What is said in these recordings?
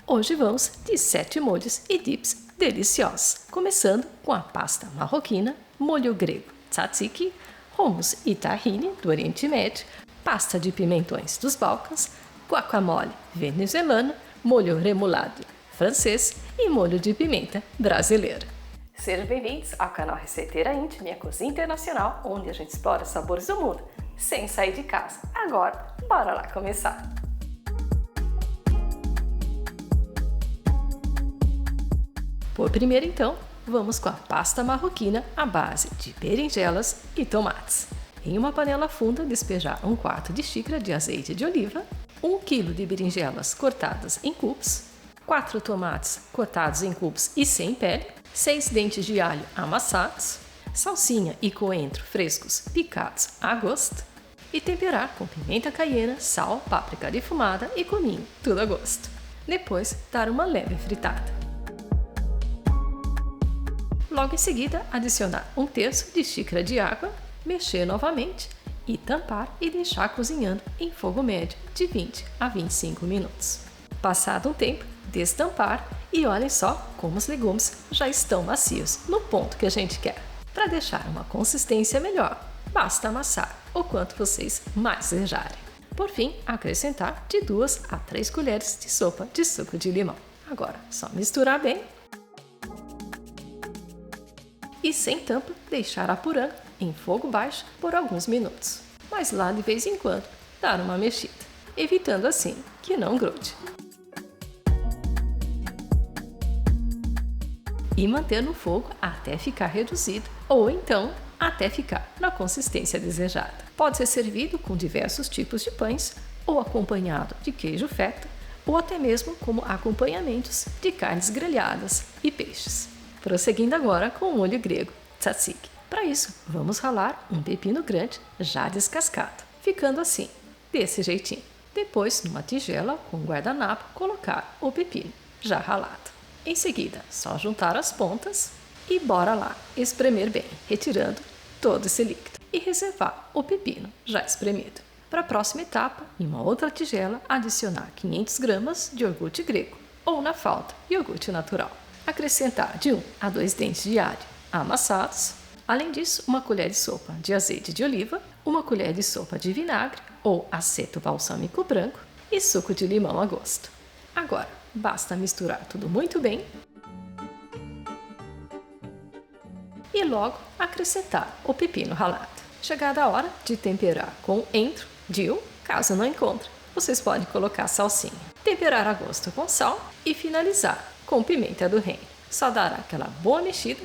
Hoje vamos de 7 molhos e dips deliciosos, começando com a pasta marroquina, molho grego tzatziki, hummus e tahine do Oriente Médio, pasta de pimentões dos Balcãs, guacamole venezuelano, molho remoulade francês e molho de pimenta brasileiro. Sejam bem-vindos ao canal Receiteira Íntima, minha cozinha internacional, onde a gente explora sabores do mundo sem sair de casa. Agora, bora lá começar! Por primeiro, então, vamos com a pasta marroquina à base de berinjelas e tomates. Em uma panela funda, despejar 1/4 de xícara de azeite de oliva, 1 kg de berinjelas cortadas em cubos, 4 tomates cortados em cubos e sem pele, 6 dentes de alho amassados, salsinha e coentro frescos picados a gosto e temperar com pimenta caiena, sal, páprica defumada e cominho, tudo a gosto. Depois, dar uma leve fritada. Logo em seguida, adicionar 1/3 de xícara de água, mexer novamente e tampar e deixar cozinhando em fogo médio de 20 a 25 minutos. Passado um tempo, destampar e olhem só como os legumes já estão macios, no ponto que a gente quer. Para deixar uma consistência melhor, basta amassar o quanto vocês mais desejarem. Por fim, acrescentar de 2 a 3 colheres de sopa de suco de limão. Agora, só misturar bem e sem tampa deixar apurando em fogo baixo por alguns minutos. Mas lá de vez em quando dar uma mexida, evitando assim que não grude. E manter no fogo até ficar reduzido ou então até ficar na consistência desejada. Pode ser servido com diversos tipos de pães ou acompanhado de queijo feta ou até mesmo como acompanhamentos de carnes grelhadas e peixes. Prosseguindo agora com o molho grego tzatziki. Para isso, vamos ralar um pepino grande já descascado, ficando assim, desse jeitinho. Depois, numa tigela com guardanapo, colocar o pepino já ralado. Em seguida, só juntar as pontas e bora lá espremer bem, retirando todo esse líquido e reservar o pepino já espremido. Para a próxima etapa, em uma outra tigela, adicionar 500 gramas de iogurte grego ou, na falta, iogurte natural. Acrescentar de 1 a 2 dentes de alho amassados. Além disso, 1 colher de sopa de azeite de oliva, 1 colher de sopa de vinagre ou aceto balsâmico branco e suco de limão a gosto. Agora, basta misturar tudo muito bem e logo acrescentar o pepino ralado. Chegada a hora de temperar com entro, dill, caso não encontre, vocês podem colocar salsinha. Temperar a gosto com sal e finalizar com pimenta do reino. Só dar aquela boa mexida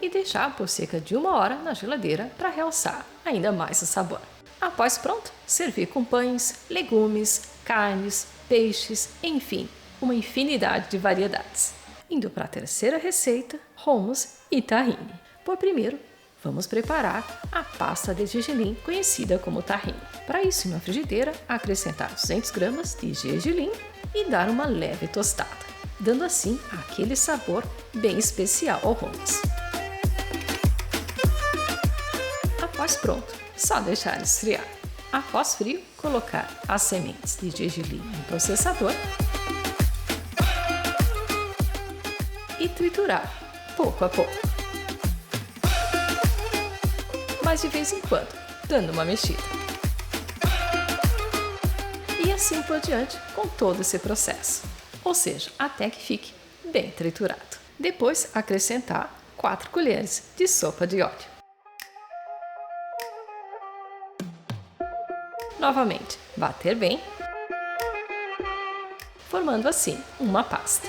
e deixar por cerca de 1 hora na geladeira para realçar ainda mais o sabor. Após pronto, servir com pães, legumes, carnes, peixes, enfim, uma infinidade de variedades. Indo para a terceira receita, hummus e tahine. Por primeiro, vamos preparar a pasta de gergelim, conhecida como tahine. Para isso, em uma frigideira, acrescentar 200 gramas de gergelim e dar uma leve tostada, dando assim aquele sabor bem especial ao hummus. Após pronto, só deixar esfriar. Após frio, colocar as sementes de gergelim no processador e triturar pouco a pouco, mas de vez em quando, dando uma mexida. E assim por diante com todo esse processo, ou seja, até que fique bem triturado. Depois, acrescentar 4 colheres de sopa de óleo. Novamente, bater bem, formando assim uma pasta.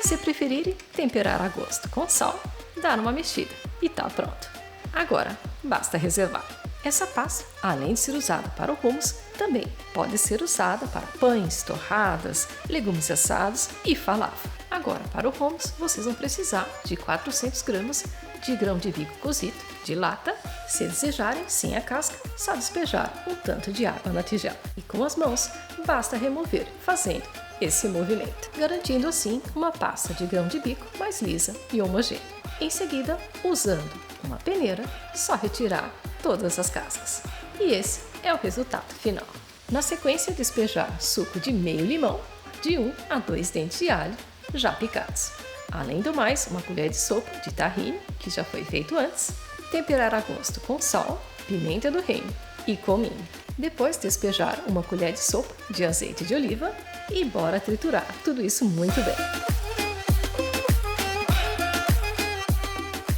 Se preferirem, temperar a gosto com sal, dar uma mexida e tá pronto. Agora, basta reservar. Essa pasta, além de ser usada para o hummus, também pode ser usada para pães, torradas, legumes assados e falafel. Agora, para o hummus, vocês vão precisar de 400 gramas de grão de bico cozido, de lata. Se desejarem, sem a casca, só despejar um tanto de água na tigela. E com as mãos, basta remover, fazendo esse movimento, garantindo assim uma pasta de grão de bico mais lisa e homogênea. Em seguida, usando uma peneira, só retirar todas as cascas. E esse é o resultado final. Na sequência, despejar suco de meio limão, de 1 a 2 dentes de alho, já picados. Além do mais, uma colher de sopa de tahine, que já foi feito antes. Temperar a gosto com sal, pimenta do reino e cominho. Depois, despejar uma colher de sopa de azeite de oliva e bora triturar tudo isso muito bem.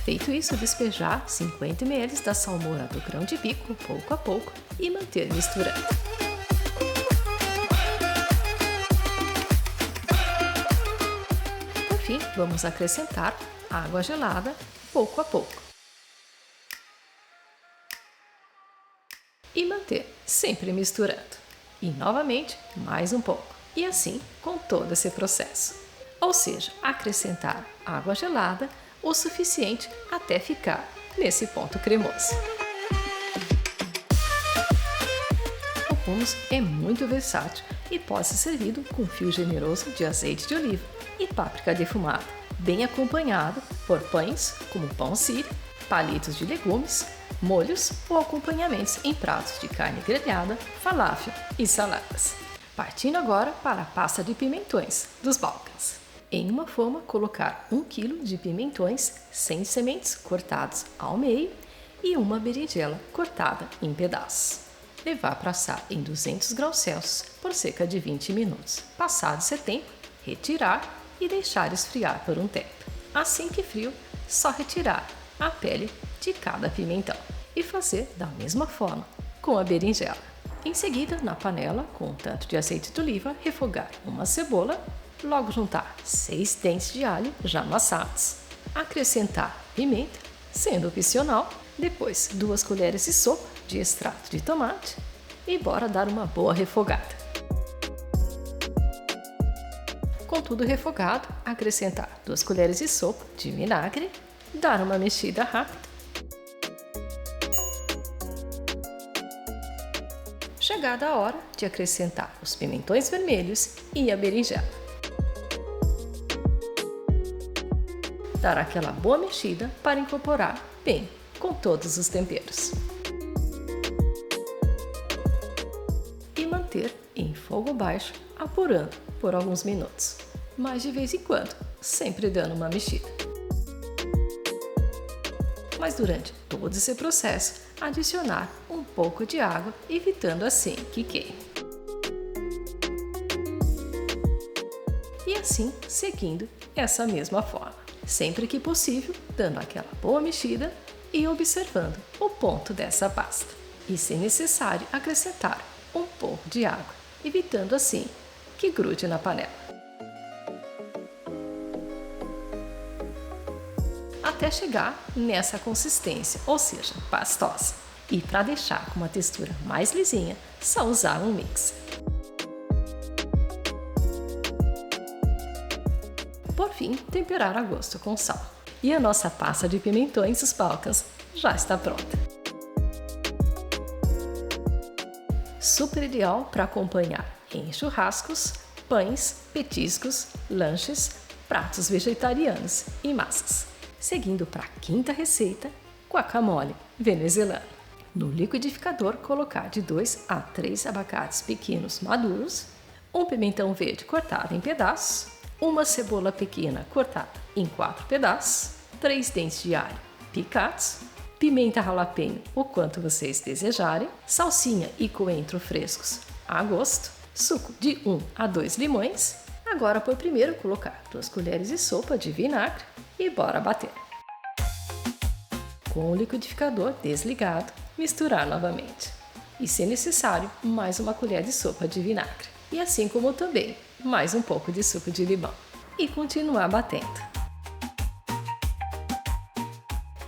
Feito isso, despejar 50 ml da salmoura do grão de bico pouco a pouco e manter misturando. Por fim, vamos acrescentar água gelada pouco a pouco. E manter sempre misturando. E novamente, mais um pouco. E assim com todo esse processo. Ou seja, acrescentar água gelada o suficiente até ficar nesse ponto cremoso. O hummus é muito versátil e pode ser servido com fio generoso de azeite de oliva e páprica defumada, bem acompanhado por pães como pão sírio, palitos de legumes, molhos ou acompanhamentos em pratos de carne grelhada, falafel e saladas. Partindo agora para a pasta de pimentões dos Balcãs. Em uma forma, colocar 1 kg de pimentões sem sementes cortados ao meio e uma berinjela cortada em pedaços. Levar para assar em 200 graus Celsius por cerca de 20 minutos. Passado esse tempo, retirar e deixar esfriar por um tempo. Assim que frio, só retirar a pele de cada pimentão e fazer da mesma forma com a berinjela. Em seguida, na panela, com um tanto de azeite de oliva, refogar uma cebola. Logo juntar 6 dentes de alho já amassados. Acrescentar pimenta, sendo opcional. Depois 2 colheres de sopa de extrato de tomate. E bora dar uma boa refogada. Com tudo refogado, acrescentar 2 colheres de sopa de vinagre. Dar uma mexida rápida. Chegada a hora de acrescentar os pimentões vermelhos e a berinjela. Dar aquela boa mexida para incorporar bem com todos os temperos. E manter em fogo baixo, apurando por alguns minutos, mas de vez em quando, sempre dando uma mexida. Mas durante todo esse processo, adicionar um pouco de água, evitando assim que queime. E assim, seguindo essa mesma forma. Sempre que possível, dando aquela boa mexida e observando o ponto dessa pasta. E, se necessário, acrescentar um pouco de água, evitando assim que grude na panela. Até chegar nessa consistência, ou seja, pastosa. E para deixar com uma textura mais lisinha, só usar um mixer. Por fim, temperar a gosto com sal. E a nossa pasta de pimentões dos Balcãs já está pronta. Super ideal para acompanhar em churrascos, pães, petiscos, lanches, pratos vegetarianos e massas. Seguindo para a quinta receita, guacamole venezuelano. No liquidificador, colocar de 2 a 3 abacates pequenos maduros, um pimentão verde cortado em pedaços, uma cebola pequena cortada em 4 pedaços, 3 dentes de alho picados, pimenta jalapeño o quanto vocês desejarem, salsinha e coentro frescos a gosto, suco de 1 a 2 limões. Agora, por primeiro, colocar 2 colheres de sopa de vinagre e bora bater. Com o liquidificador desligado, misturar novamente. E, se necessário, mais uma colher de sopa de vinagre. E assim como também, mais um pouco de suco de limão. E continuar batendo.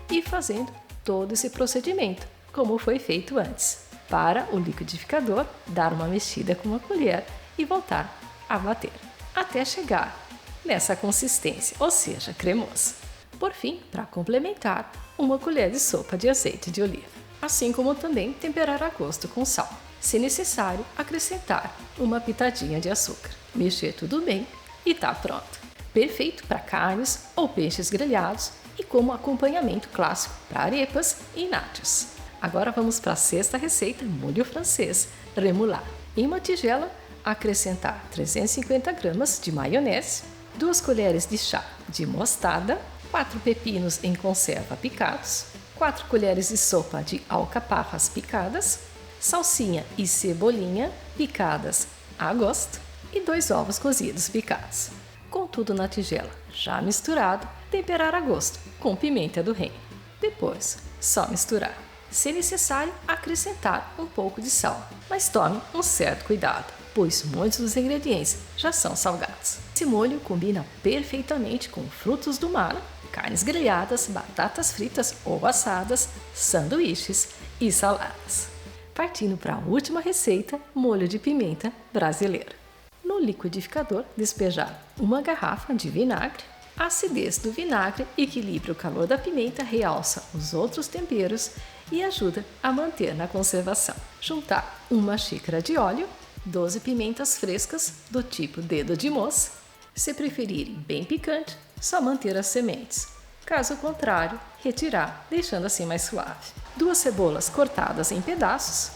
E fazendo todo esse procedimento, como foi feito antes. Para o liquidificador, dar uma mexida com uma colher e voltar a bater. Até chegar nessa consistência, ou seja, cremoso. Por fim, para complementar, uma colher de sopa de azeite de oliva. Assim como também temperar a gosto com sal. Se necessário, acrescentar uma pitadinha de açúcar. Mexer tudo bem e tá pronto. Perfeito para carnes ou peixes grelhados e como acompanhamento clássico para arepas e nachos. Agora vamos para a sexta receita, molho francês, remoulade. Em uma tigela, acrescentar 350 gramas de maionese, 2 colheres de chá de mostarda, 4 pepinos em conserva picados, 4 colheres de sopa de alcaparras picadas, salsinha e cebolinha picadas a gosto e 2 ovos cozidos picados. Com tudo na tigela já misturado, temperar a gosto com pimenta do reino. Depois, só misturar. Se necessário, acrescentar um pouco de sal, mas tome um certo cuidado, pois muitos dos ingredientes já são salgados. Esse molho combina perfeitamente com frutos do mar, carnes grelhadas, batatas fritas ou assadas, sanduíches e saladas. Partindo para a última receita, molho de pimenta brasileiro. No liquidificador, despejar uma garrafa de vinagre. A acidez do vinagre equilibra o calor da pimenta, realça os outros temperos e ajuda a manter na conservação. Juntar uma xícara de óleo, 12 pimentas frescas do tipo dedo de moça. Se preferirem bem picante, só manter as sementes. Caso contrário, retirar, deixando assim mais suave. 2 cebolas cortadas em pedaços.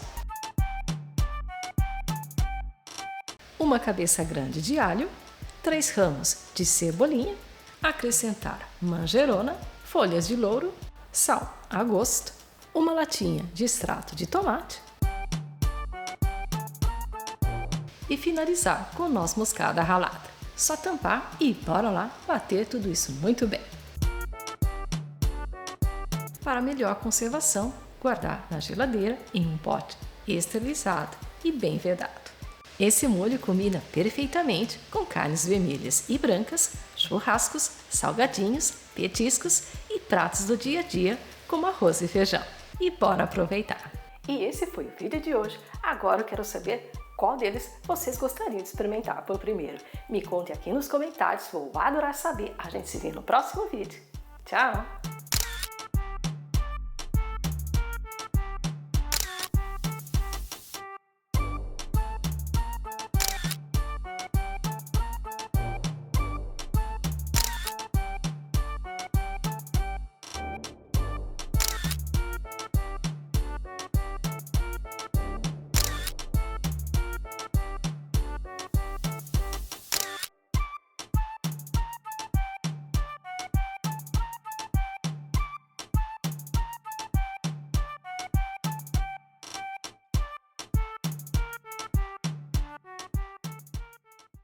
Uma cabeça grande de alho. 3 ramos de cebolinha. Acrescentar manjerona, folhas de louro, sal a gosto, uma latinha de extrato de tomate e finalizar com noz moscada ralada. Só tampar e bora lá bater tudo isso muito bem. Para melhor conservação, guardar na geladeira em um pote esterilizado e bem vedado. Esse molho combina perfeitamente com carnes vermelhas e brancas, churrascos, salgadinhos, petiscos e pratos do dia a dia, como arroz e feijão. E bora aproveitar! E esse foi o vídeo de hoje. Agora eu quero saber qual deles vocês gostariam de experimentar por primeiro. Me conte aqui nos comentários, vou adorar saber. A gente se vê no próximo vídeo. Tchau!